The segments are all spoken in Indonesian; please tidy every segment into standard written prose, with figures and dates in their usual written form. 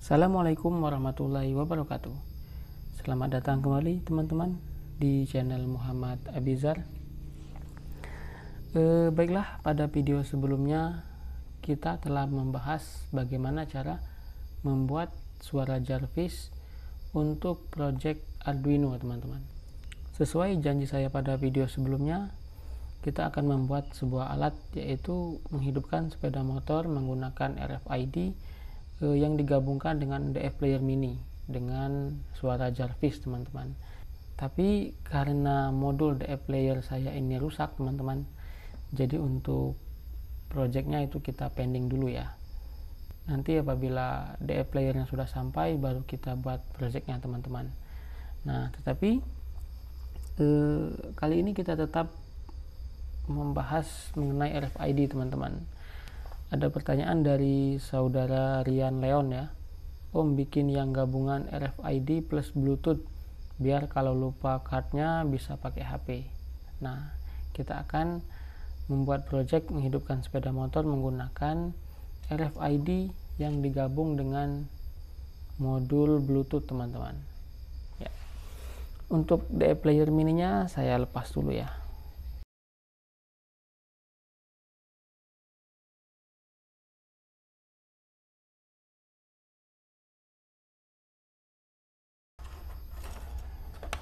Assalamualaikum warahmatullahi wabarakatuh. Selamat datang kembali teman-teman di channel Muhammad Abizar. Baiklah, pada video sebelumnya kita telah membahas bagaimana cara membuat suara Jarvis untuk project Arduino, teman-teman. Sesuai janji saya pada video sebelumnya, kita akan membuat sebuah alat, yaitu menghidupkan sepeda motor menggunakan RFID yang digabungkan dengan DF Player Mini dengan suara Jarvis, teman-teman. Tapi karena modul DF Player saya ini rusak, teman-teman, jadi untuk projectnya itu kita pending dulu ya. Nanti apabila DF Playernya sudah sampai, baru kita buat projectnya, teman-teman. Nah, tetapi kali ini kita tetap membahas mengenai RFID, teman-teman. Ada pertanyaan dari saudara Rian Leon ya. Om, bikin yang gabungan RFID plus Bluetooth biar kalau lupa cardnya bisa pakai HP. Nah, kita akan membuat project menghidupkan sepeda motor menggunakan RFID yang digabung dengan modul Bluetooth, teman-teman. Ya. Untuk DF Player Mininya saya lepas dulu ya.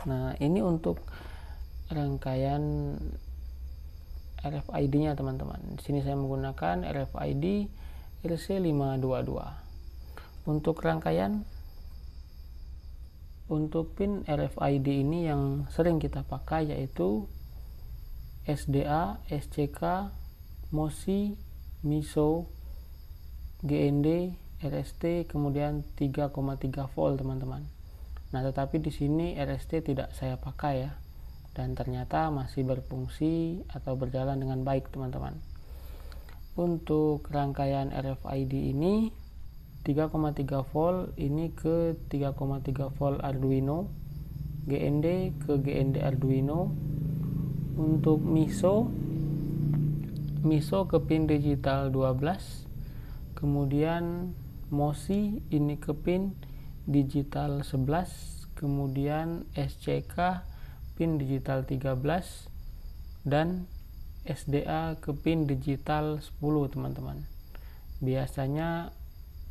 Nah, ini untuk rangkaian RFID-nya, teman-teman. Di sini saya menggunakan RFID RC522. Untuk rangkaian untuk pin RFID ini yang sering kita pakai yaitu SDA, SCK, MOSI, MISO, GND, RST, kemudian 3,3 volt, teman-teman. Nah, tetapi di sini RST tidak saya pakai ya, dan ternyata masih berfungsi atau berjalan dengan baik, teman-teman. Untuk rangkaian RFID ini 3,3 volt ini ke 3,3 volt Arduino, GND ke GND Arduino. Untuk MISO ke pin digital 12, kemudian MOSI ini ke pin digital 11, kemudian SCK pin digital 13, dan SDA ke pin digital 10, teman-teman. Biasanya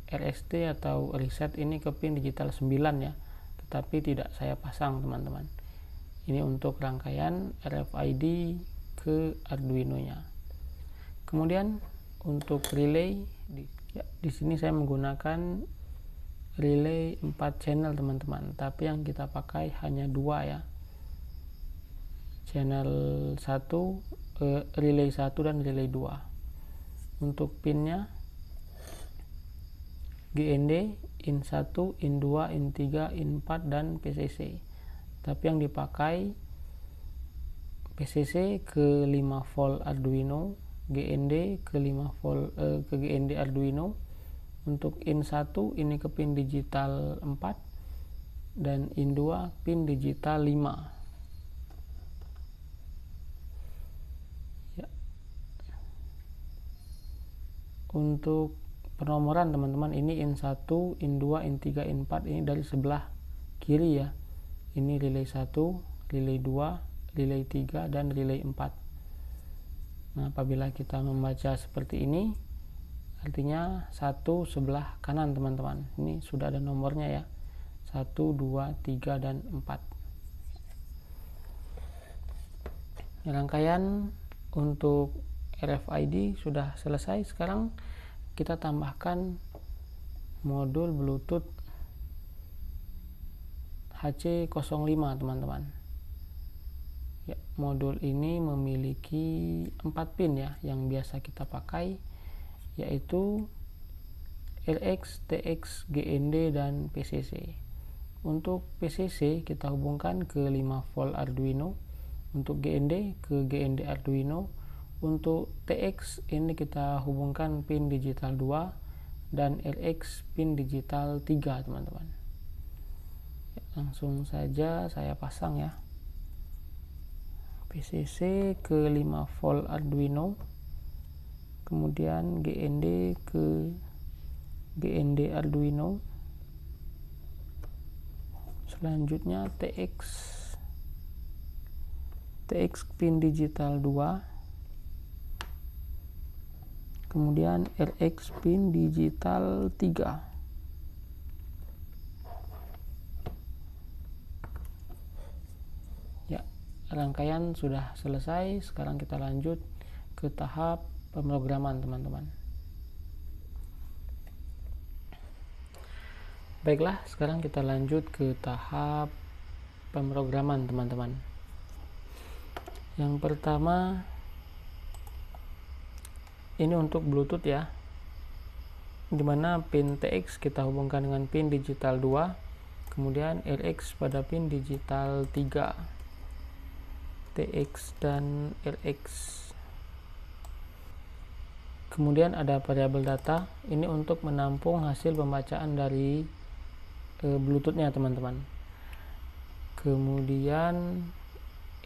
RST atau reset ini ke pin digital 9 ya, tetapi tidak saya pasang, teman-teman. Ini untuk rangkaian RFID ke Arduino nya. Kemudian untuk relay di sini saya menggunakan relay 4 channel, teman-teman, tapi yang kita pakai hanya 2 ya. Channel 1, relay 1 dan relay 2. Untuk pinnya GND, in 1, in 2, in 3, in 4, dan PCC. Tapi yang dipakai PCC ke 5 volt Arduino, GND ke 5 volt ke GND Arduino. Untuk in 1 ini ke pin digital 4 dan in 2 pin digital 5 ya. Untuk penomoran, teman-teman, ini in 1, in 2, in 3, in 4 ini dari sebelah kiri ya. Ini relay 1, relay 2, relay 3, dan relay 4. Nah, apabila kita membaca seperti ini, artinya 1 sebelah kanan, teman-teman. Ini sudah ada nomornya ya, 1, 2, 3, dan 4. Rangkaian untuk RFID sudah selesai. Sekarang kita tambahkan modul Bluetooth HC05, teman-teman. Ya, modul ini memiliki 4 pin ya, yang biasa kita pakai, yaitu RX, TX, GND, dan PCC. Untuk PCC kita hubungkan ke 5 volt Arduino, untuk GND ke GND Arduino, untuk TX ini kita hubungkan pin digital 2 dan RX pin digital 3, teman-teman. Ya, langsung saja saya pasang ya. PCC ke 5 volt Arduino, kemudian GND ke GND Arduino, Selanjutnya TX pin digital 2, kemudian RX pin digital 3. Ya, rangkaian sudah selesai. Sekarang kita lanjut ke tahap pemrograman, teman-teman. Baiklah, sekarang kita lanjut ke tahap pemrograman, teman-teman. Yang pertama, ini untuk Bluetooth ya, dimana pin TX kita hubungkan dengan pin digital 2, kemudian RX pada pin digital 3, TX dan RX. Kemudian ada variabel data, ini untuk menampung hasil pembacaan dari Bluetooth-nya, teman-teman. Kemudian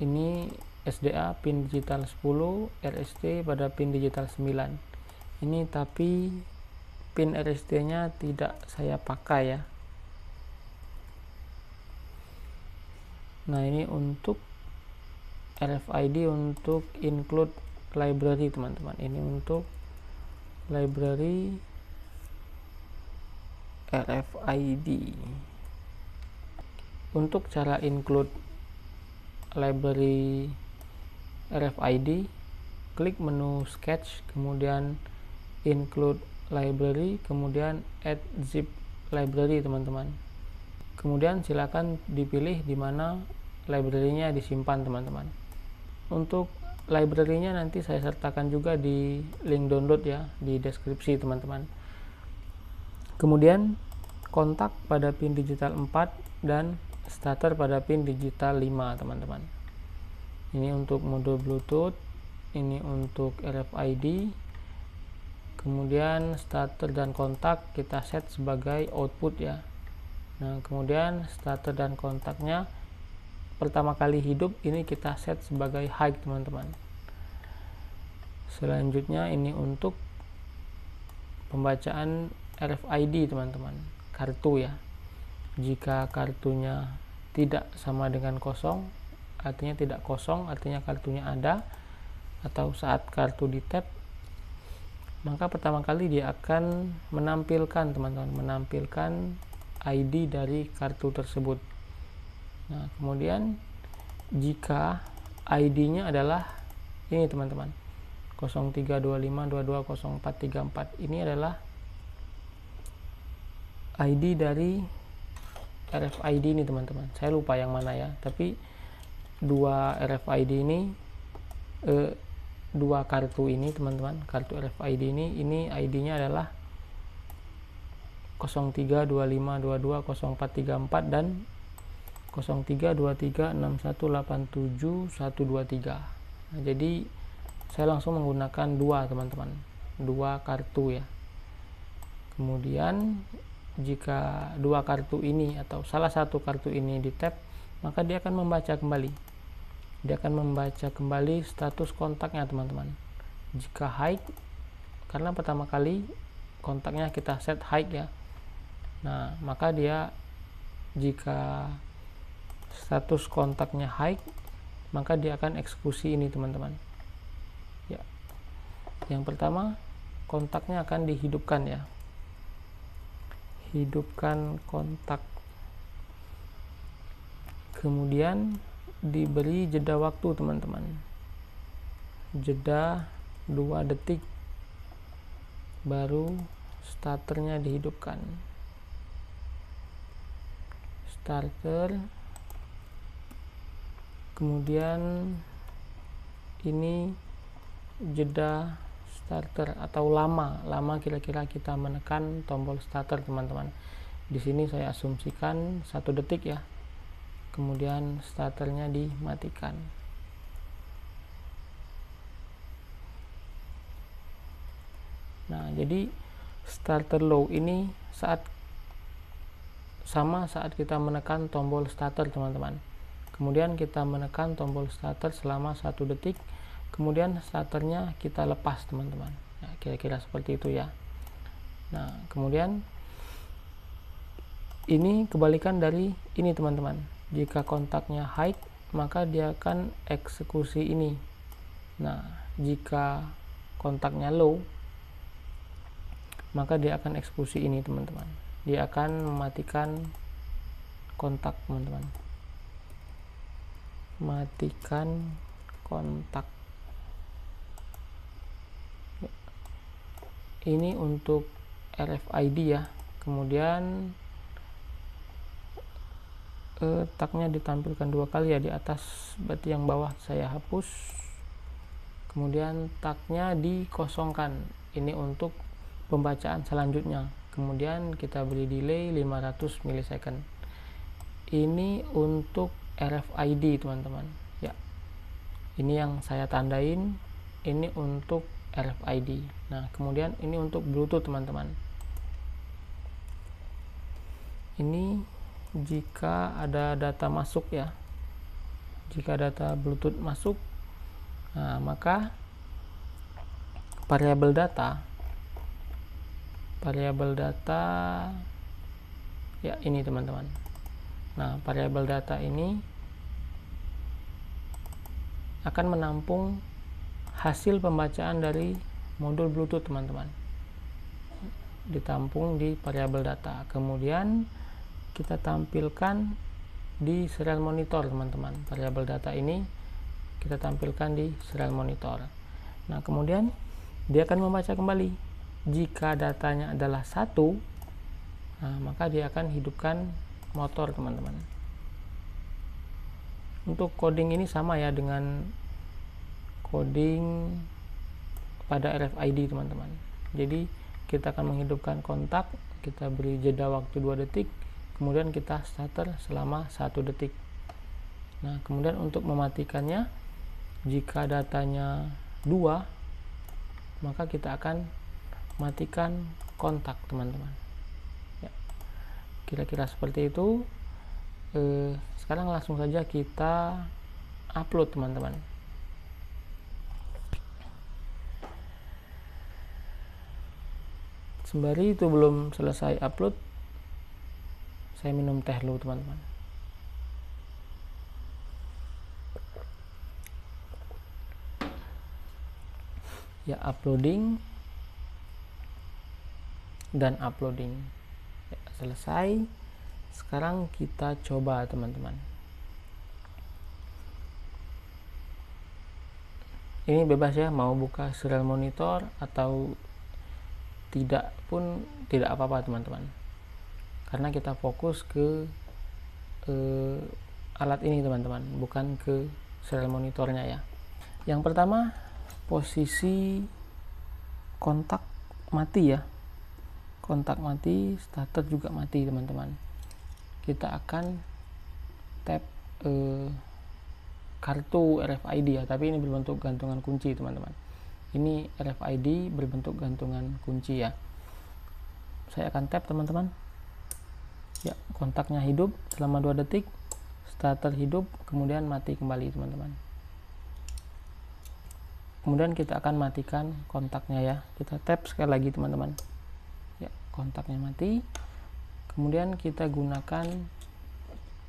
ini SDA pin digital 10, RST pada pin digital 9. Ini tapi pin RST-nya tidak saya pakai ya. Nah, ini untuk RFID untuk include library, teman-teman. Ini untuk library RFID. Untuk cara include library RFID, klik menu sketch, kemudian include library, kemudian add zip library, teman-teman. Kemudian silakan dipilih di mana library-nya disimpan, teman-teman. Untuk library-nya nanti saya sertakan juga di link download ya, di deskripsi, teman-teman. Kemudian kontak pada pin digital 4 dan starter pada pin digital 5, teman-teman. Ini untuk mode Bluetooth, ini untuk RFID. Kemudian starter dan kontak kita set sebagai output ya. Nah, kemudian starter dan kontaknya pertama kali hidup ini kita set sebagai high, teman-teman. Selanjutnya ini untuk pembacaan RFID, teman-teman, kartu ya. Jika kartunya tidak sama dengan kosong, artinya tidak kosong, artinya kartunya ada, atau saat kartu di tap, maka pertama kali dia akan menampilkan, teman-teman, menampilkan ID dari kartu tersebut. Nah, kemudian jika ID-nya adalah ini, teman-teman, 0325220434, ini adalah ID dari RFID ini, teman-teman. Saya lupa yang mana ya, tapi dua RFID ini, dua kartu ini, teman-teman, kartu RFID ini ID-nya adalah 0325220434 dan 032361871123. Nah, jadi saya langsung menggunakan dua, teman-teman, dua kartu ya. Kemudian jika dua kartu ini atau salah satu kartu ini di tap, maka dia akan membaca kembali. Dia akan membaca kembali status kontaknya, teman-teman. Jika high, karena pertama kali kontaknya kita set high ya. Nah, maka dia, jika status kontaknya high, maka dia akan eksekusi ini, teman-teman. Ya. Yang pertama, kontaknya akan dihidupkan ya. Hidupkan kontak. Kemudian diberi jeda waktu, teman-teman. Jeda 2 detik baru starternya dihidupkan. Starter. Kemudian ini jeda starter atau lama kira-kira kita menekan tombol starter, teman-teman. Di sini saya asumsikan 1 detik ya. Kemudian starternya dimatikan. Nah, jadi starter low ini saat kita menekan tombol starter, teman-teman. Kemudian kita menekan tombol starter selama 1 detik. Kemudian starternya kita lepas, teman-teman. Nah, kira-kira seperti itu ya. Nah, kemudian Ini kebalikan dari ini teman-teman. Jika kontaknya hide, maka dia akan eksekusi ini. Nah, jika kontaknya low, maka dia akan eksekusi ini teman-teman. Dia akan mematikan kontak teman-teman. Matikan kontak. Ini untuk RFID ya. Kemudian tagnya ditampilkan 2 kali ya, di atas, berarti yang bawah saya hapus. Kemudian tagnya dikosongkan, ini untuk pembacaan selanjutnya. Kemudian kita beri delay 500 milisecond. Ini untuk RFID teman-teman ya. Ini yang saya tandain, ini untuk RFID. Nah, kemudian ini untuk Bluetooth teman-teman. Ini jika ada data masuk ya, jika data Bluetooth masuk, nah maka variabel data ya ini teman-teman. Nah, variabel data ini akan menampung hasil pembacaan dari modul Bluetooth teman-teman, ditampung di variabel data. Kemudian kita tampilkan di serial monitor teman-teman. Variabel data ini kita tampilkan di serial monitor. Nah, kemudian dia akan membaca kembali. Jika datanya adalah 1, nah maka dia akan hidupkan motor teman-teman. Untuk coding ini sama ya dengan coding pada RFID teman-teman. Jadi kita akan menghidupkan kontak, kita beri jeda waktu 2 detik, kemudian kita starter selama 1 detik. Nah, kemudian untuk mematikannya, jika datanya 2, maka kita akan matikan kontak teman-teman ya. Kira-kira seperti itu. Sekarang langsung saja kita upload teman-teman. Sembari itu belum selesai upload, saya minum teh dulu teman-teman. Ya, uploading dan uploading ya, selesai. Sekarang kita coba teman-teman. Ini bebas ya, mau buka serial monitor atau tidak pun tidak apa-apa teman-teman, karena kita fokus ke alat ini teman-teman, bukan ke serial monitornya ya. Yang pertama, posisi kontak mati ya. Kontak mati, starter juga mati teman-teman. Kita akan tap kartu RFID ya, tapi ini berbentuk gantungan kunci teman-teman. Ini RFID berbentuk gantungan kunci ya. Saya akan tap teman-teman ya. Kontaknya hidup selama 2 detik, starter hidup, kemudian mati kembali teman-teman. Kemudian kita akan matikan kontaknya ya. Kita tap sekali lagi teman-teman ya, kontaknya mati. Kemudian kita gunakan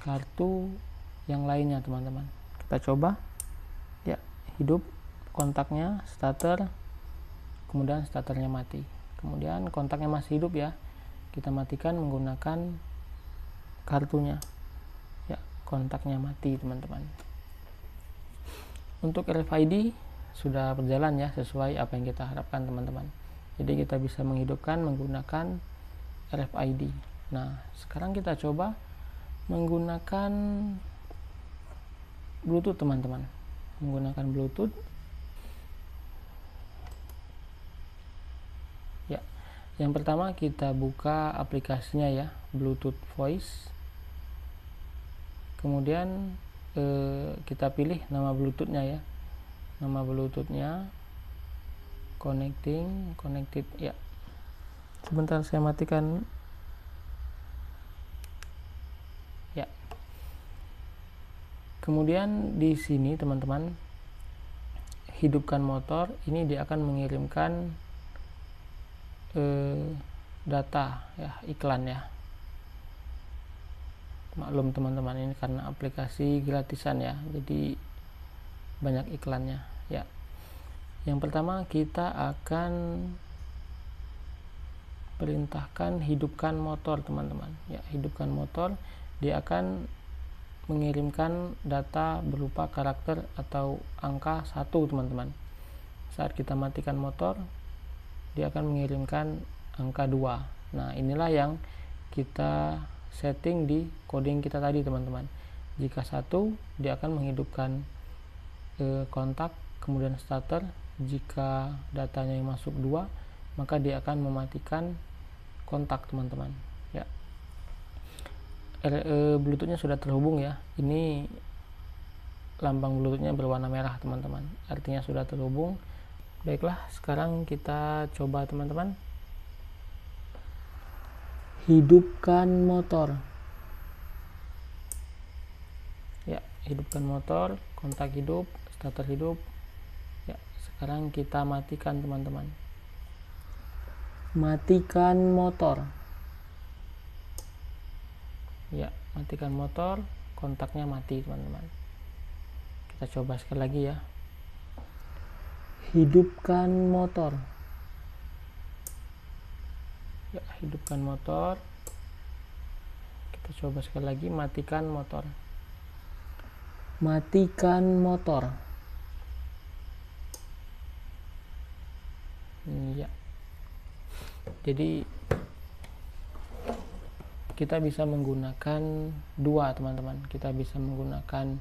kartu yang lainnya teman-teman. Kita coba ya, hidup kontaknya, starter, kemudian starternya mati. Kemudian kontaknya masih hidup ya, kita matikan menggunakan kartunya ya, kontaknya mati teman-teman. Untuk RFID sudah berjalan ya, sesuai apa yang kita harapkan teman-teman. Jadi kita bisa menghidupkan menggunakan RFID. Nah, sekarang kita coba menggunakan Bluetooth teman-teman. Menggunakan Bluetooth ya. Yang pertama kita buka aplikasinya ya, Bluetooth Voice. Kemudian kita pilih nama Bluetoothnya ya, nama Bluetoothnya connected ya. Sebentar saya matikan ya. Kemudian di sini teman-teman, hidupkan motor. Ini dia akan mengirimkan data ya, iklan ya. Maklum teman-teman, ini karena aplikasi gratisan ya, jadi banyak iklannya ya. Yang pertama kita akan perintahkan hidupkan motor teman-teman ya. Hidupkan motor, dia akan mengirimkan data berupa karakter atau angka 1 teman-teman. Saat kita matikan motor, dia akan mengirimkan angka 2. Nah, inilah yang kita setting di coding kita tadi teman-teman. Jika 1, dia akan menghidupkan kontak, kemudian starter. Jika datanya yang masuk 2, maka dia akan mematikan kontak teman-teman ya. Bluetoothnya sudah terhubung ya. Ini lambang Bluetoothnya berwarna merah teman-teman, artinya sudah terhubung. Baiklah, sekarang kita coba teman-teman. Hidupkan motor ya. Hidupkan motor, kontak hidup, starter hidup ya. Sekarang kita matikan teman-teman. Matikan motor ya. Matikan motor, kontaknya mati teman-teman. Kita coba sekali lagi ya. Hidupkan motor ya. Hidupkan motor, kita coba sekali lagi. Matikan motor. Matikan motor ya. Jadi kita bisa menggunakan 2 teman-teman. Kita bisa menggunakan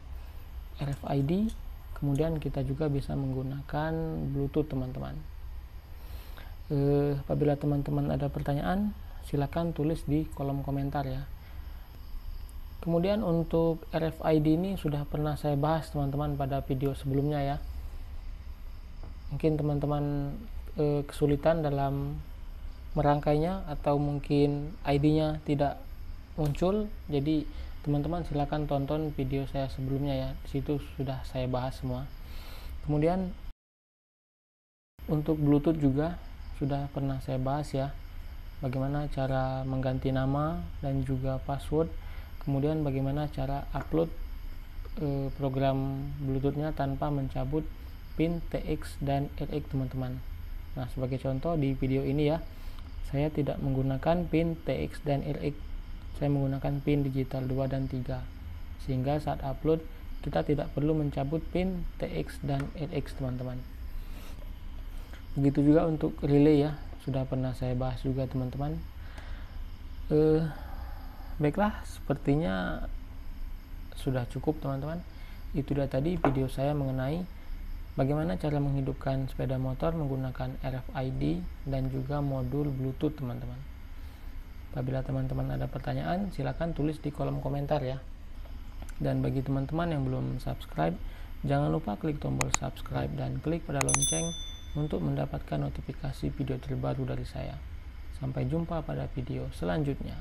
RFID, kemudian kita juga bisa menggunakan Bluetooth teman-teman. Apabila teman-teman ada pertanyaan, silakan tulis di kolom komentar ya. Kemudian untuk RFID ini sudah pernah saya bahas teman-teman pada video sebelumnya ya. Mungkin teman-teman kesulitan dalam merangkainya, atau mungkin ID-nya tidak muncul, jadi teman-teman silakan tonton video saya sebelumnya ya. Di situ sudah saya bahas semua. Kemudian untuk Bluetooth juga sudah pernah saya bahas ya, bagaimana cara mengganti nama dan juga password, kemudian bagaimana cara upload program Bluetoothnya tanpa mencabut pin TX dan RX teman-teman. Nah, sebagai contoh di video ini ya, saya tidak menggunakan pin TX dan RX, saya menggunakan pin digital 2 dan 3, sehingga saat upload kita tidak perlu mencabut pin TX dan RX teman-teman. Begitu juga untuk relay ya, sudah pernah saya bahas juga teman-teman. Baiklah, sepertinya sudah cukup teman-teman. Itu dia tadi video saya mengenai bagaimana cara menghidupkan sepeda motor menggunakan RFID dan juga modul Bluetooth teman-teman. Apabila teman-teman ada pertanyaan, silakan tulis di kolom komentar ya. Dan bagi teman-teman yang belum subscribe, jangan lupa klik tombol subscribe dan klik pada lonceng untuk mendapatkan notifikasi video terbaru dari saya. Sampai jumpa pada video selanjutnya.